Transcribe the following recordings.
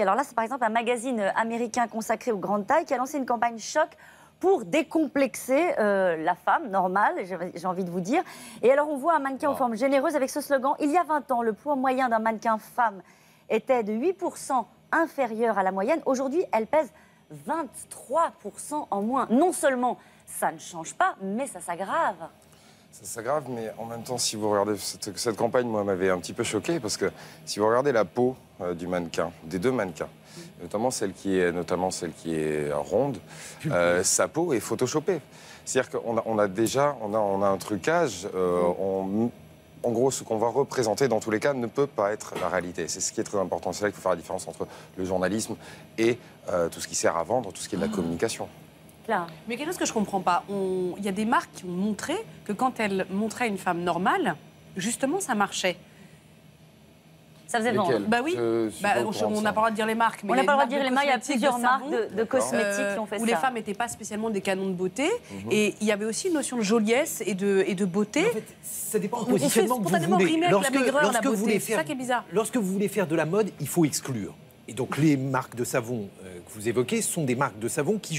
Alors là, c'est par exemple un magazine américain consacré aux grandes tailles qui a lancé une campagne choc pour décomplexer la femme normale, j'ai envie de vous dire. Et alors, on voit un mannequin aux formes généreuses avec ce slogan. Il y a 20 ans, le poids moyen d'un mannequin femme était de 8% inférieur à la moyenne. Aujourd'hui, elle pèse 23% en moins. Non seulement ça ne change pas, mais ça s'aggrave. Ça s'aggrave, mais en même temps, si vous regardez cette campagne, moi, m'avait un petit peu choqué, parce que si vous regardez la peau du mannequin, des deux mannequins, notamment celle qui est ronde, sa peau est photoshopée. C'est-à-dire qu'on a déjà un trucage. En gros, ce qu'on va représenter dans tous les cas ne peut pas être la réalité. C'est ce qui est très important. C'est là qu'il faut faire la différence entre le journalisme et tout ce qui sert à vendre, tout ce qui est de la communication. Là. Mais quelque chose que je ne comprends pas, il y a des marques qui ont montré que quand elles montraient une femme normale, justement, ça marchait. Ça faisait vendre. Bah oui, on n'a pas le droit de dire les marques. Mais on n'a pas le droit de dire les marques, il y a plusieurs marques de cosmétiques qui ont fait ça. Où les femmes n'étaient pas spécialement des canons de beauté. Et il y avait aussi une notion de joliesse et de beauté. En fait, ça dépend du positionnement que vous voulez. Lorsque vous voulez faire de la mode, il faut exclure. Et donc les marques de savon que vous évoquez sont des marques de savon qui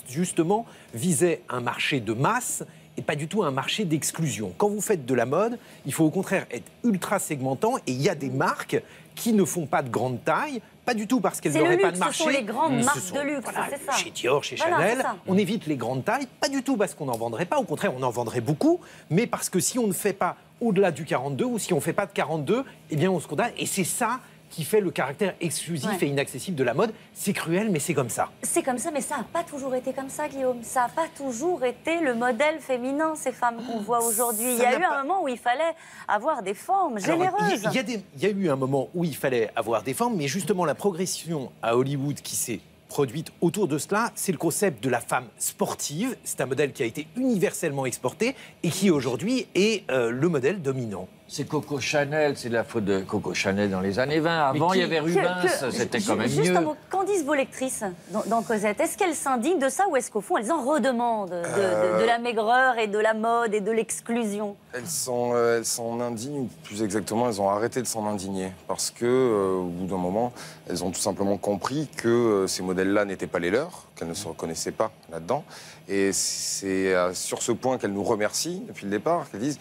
justement visaient un marché de masse et pas du tout un marché d'exclusion. Quand vous faites de la mode, il faut au contraire être ultra segmentant, et il y a des marques qui ne font pas de grande taille, pas du tout parce qu'elles n'auraient pas de marché. Ce sont les grandes marques de luxe, voilà, c'est ça. Chez Dior, chez Chanel, on évite les grandes tailles, pas du tout parce qu'on n'en vendrait pas, au contraire on en vendrait beaucoup, mais parce que si on ne fait pas au-delà du 42 ou si on ne fait pas de 42, eh bien on se condamne, et c'est ça qui fait le caractère exclusif et inaccessible de la mode. C'est cruel, mais c'est comme ça. C'est comme ça, mais ça n'a pas toujours été comme ça, Guillaume. Ça n'a pas toujours été le modèle féminin, ces femmes qu'on voit aujourd'hui. Il y a eu un moment où il fallait avoir des formes généreuses. Il y a eu un moment où il fallait avoir des formes, mais justement la progression à Hollywood qui s'est produite autour de cela, c'est le concept de la femme sportive. C'est un modèle qui a été universellement exporté et qui aujourd'hui est le modèle dominant. C'est Coco Chanel, c'est la faute de Coco Chanel dans les années 20. Avant, il y avait Rubens, c'était quand même mieux. Justement, qu'en disent vos lectrices dans Cosette? Est-ce qu'elles s'indignent de ça ou est-ce qu'au fond, elles en redemandent de la maigreur et de la mode et de l'exclusion? Elles s'en indignent, plus exactement, elles ont arrêté de s'en indigner. Parce que, au bout d'un moment, elles ont tout simplement compris que ces modèles-là n'étaient pas les leurs, qu'elles ne se reconnaissaient pas là-dedans. Et c'est sur ce point qu'elles nous remercient depuis le départ, qu'elles disent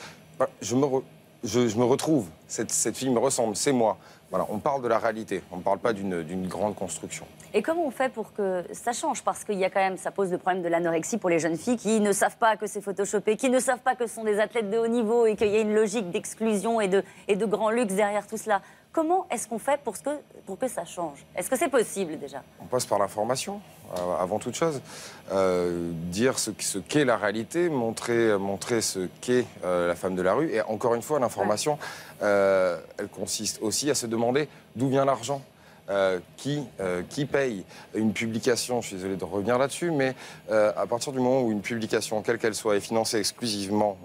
je me retrouve, cette fille me ressemble, c'est moi. Voilà, on parle de la réalité, on ne parle pas d'une grande construction. Et comment on fait pour que ça change? Parce qu'il y a quand même, ça pose le problème de l'anorexie pour les jeunes filles qui ne savent pas que c'est photoshopé, qui ne savent pas que ce sont des athlètes de haut niveau et qu'il y a une logique d'exclusion et de grand luxe derrière tout cela. Comment est-ce qu'on fait pour que ça change? Est-ce que c'est possible déjà? On passe par l'information, avant toute chose. Dire ce qu'est la réalité, montrer ce qu'est la femme de la rue. Et encore une fois, l'information, elle consiste aussi à se demander d'où vient l'argent. Qui paye une publication, je suis désolé de revenir là-dessus, mais à partir du moment où une publication, quelle qu'elle soit, est financée exclusivement,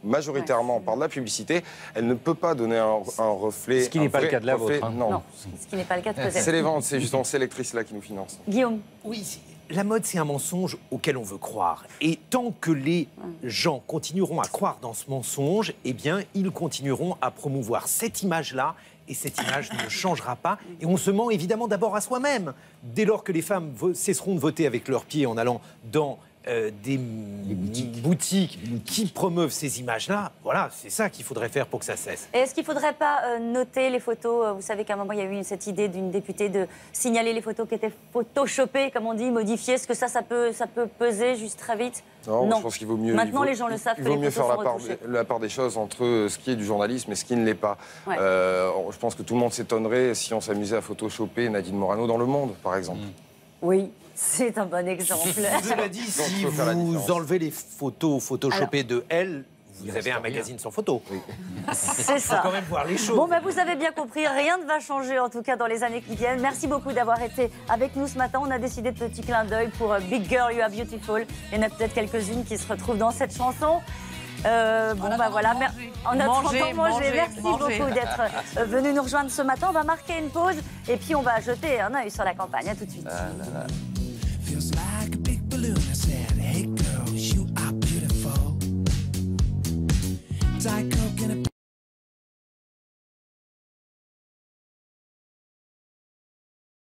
majoritairement par de la publicité, elle ne peut pas donner un reflet. Ce qui n'est pas le cas de la vôtre. Non, ce qui n'est pas le cas de Cosette. C'est les ventes, c'est justement ces lectrices-là qui nous financent. Guillaume. Oui, la mode, c'est un mensonge auquel on veut croire. Et tant que les gens continueront à croire dans ce mensonge, eh bien, ils continueront à promouvoir cette image-là. Et cette image ne changera pas. Et on se ment évidemment d'abord à soi-même. Dès lors que les femmes cesseront de voter avec leurs pieds en allant dans des boutiques qui promeuvent ces images-là, voilà, c'est ça qu'il faudrait faire pour que ça cesse. Et est-ce qu'il ne faudrait pas noter les photos? Vous savez qu'à un moment, il y a eu cette idée d'une députée de signaler les photos qui étaient photoshopées, comme on dit, modifiées. Est-ce que ça peut peser juste très vite? Non, je pense qu'il vaut mieux. Maintenant, les gens le savent. Il vaut mieux faire la part des choses entre ce qui est du journalisme et ce qui ne l'est pas. Ouais. Je pense que tout le monde s'étonnerait si on s'amusait à photoshopper Nadine Morano dans Le Monde, par exemple. Oui, c'est un bon exemple. Cela dit, si vous enlevez les photos photoshopées de elle, vous avez un magazine sans photo. Oui. C'est ça. Il faut quand même voir les choses. Bon, vous avez bien compris, rien ne va changer, en tout cas dans les années qui viennent. Merci beaucoup d'avoir été avec nous ce matin. On a décidé de petit clin d'œil pour Big Girl, You Are Beautiful. Il y en a peut-être quelques-unes qui se retrouvent dans cette chanson. Voilà. En attendant, manger. Merci beaucoup d'être venu nous rejoindre ce matin. On va marquer une pause et puis on va jeter un œil sur la campagne. À tout de suite. Feels like a big balloon. I said, hey girl, you are beautiful. Diet Coke and a